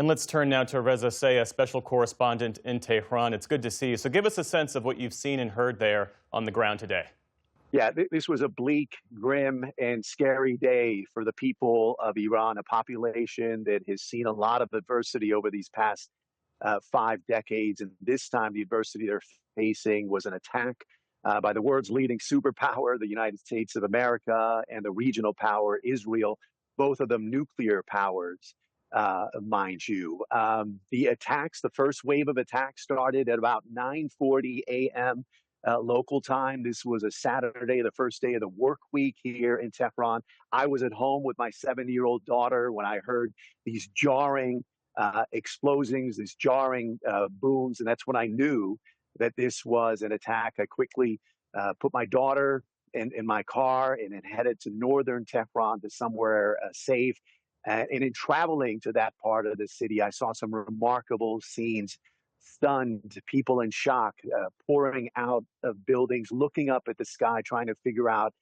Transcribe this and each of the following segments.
And let's turn now to Reza Sayah, special correspondent in Tehran. It's good to see you. So give us a sense of what you've seen and heard there on the ground today. Yeah, this was a bleak, grim, and scary day for the people of Iran, a population that has seen a lot of adversity over these past 5 decades. And this time, the adversity they're facing was an attack by the world's leading superpower, the United States of America, and the regional power, Israel, both of them nuclear powers, mind you. The attacks, the first wave of attacks started at about 9:40 a.m. Local time. This was a Saturday, the first day of the work week here in Tehran. I was at home with my 7-year-old daughter when I heard these jarring explosions, these jarring booms, and that's when I knew that this was an attack. I quickly put my daughter in my car and then headed to northern Tehran to somewhere safe. And in traveling to that part of the city, I saw some remarkable scenes. Stunned people in shock, pouring out of buildings, looking up at the sky, trying to figure out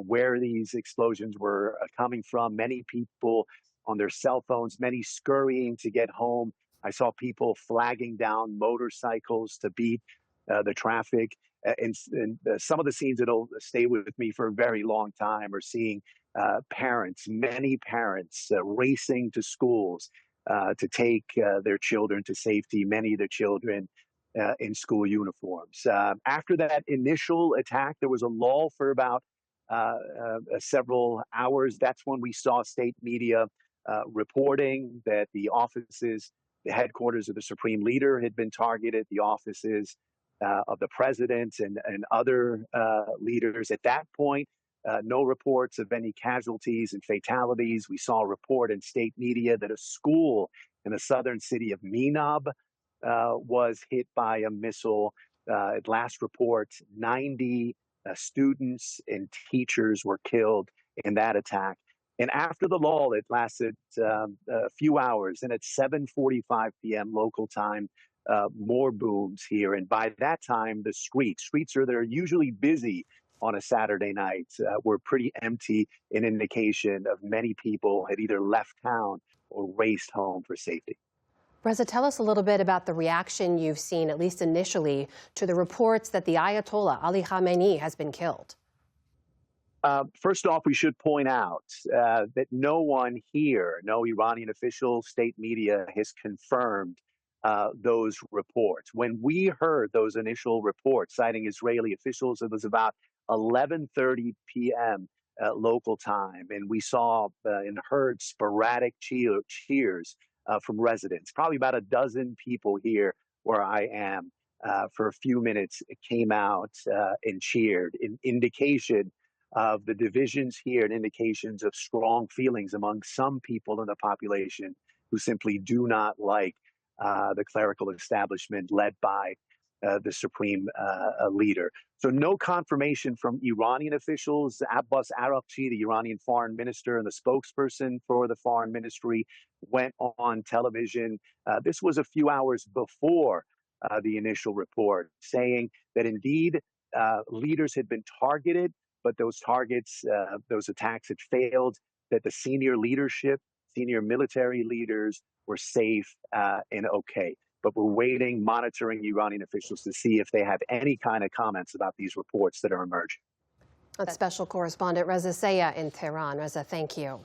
where these explosions were coming from. Many people on their cell phones, many scurrying to get home. I saw people flagging down motorcycles to beat the traffic. And some of the scenes that'll stay with me for a very long time are seeing parents, many parents racing to schools to take their children to safety, many of their children in school uniforms. After that initial attack, there was a lull for about several hours. That's when we saw state media reporting that the offices, the headquarters of the supreme leader had been targeted, the offices of the president and other leaders. At that point, no reports of any casualties and fatalities. We saw a report in state media that a school in the southern city of Minab was hit by a missile. At last report, 90 students and teachers were killed in that attack. And after the lull, it lasted a few hours. And at 7:45 p.m. local time, more booms here. And by that time, the streets they're usually busy on a Saturday night were pretty empty, an indication of many people had either left town or raced home for safety. Reza, tell us a little bit about the reaction you've seen, at least initially, to the reports that the Ayatollah Ali Khamenei has been killed. First off, we should point out that no one here, no Iranian official, state media has confirmed those reports. When we heard those initial reports citing Israeli officials, it was about 11:30 p.m. Local time, and we saw and heard sporadic cheers from residents. Probably about a dozen people here where I am for a few minutes came out and cheered, an indication of the divisions here and indications of strong feelings among some people in the population who simply do not like the clerical establishment led by the supreme leader. So no confirmation from Iranian officials. Abbas Araghchi, the Iranian foreign minister and the spokesperson for the foreign ministry, went on television. This was a few hours before the initial report, saying that indeed leaders had been targeted, but those targets, those attacks had failed, that the senior leadership, senior military leaders were safe and okay. But we're waiting, monitoring Iranian officials to see if they have any kind of comments about these reports that are emerging. That's special correspondent Reza Sayah in Tehran. Reza, thank you.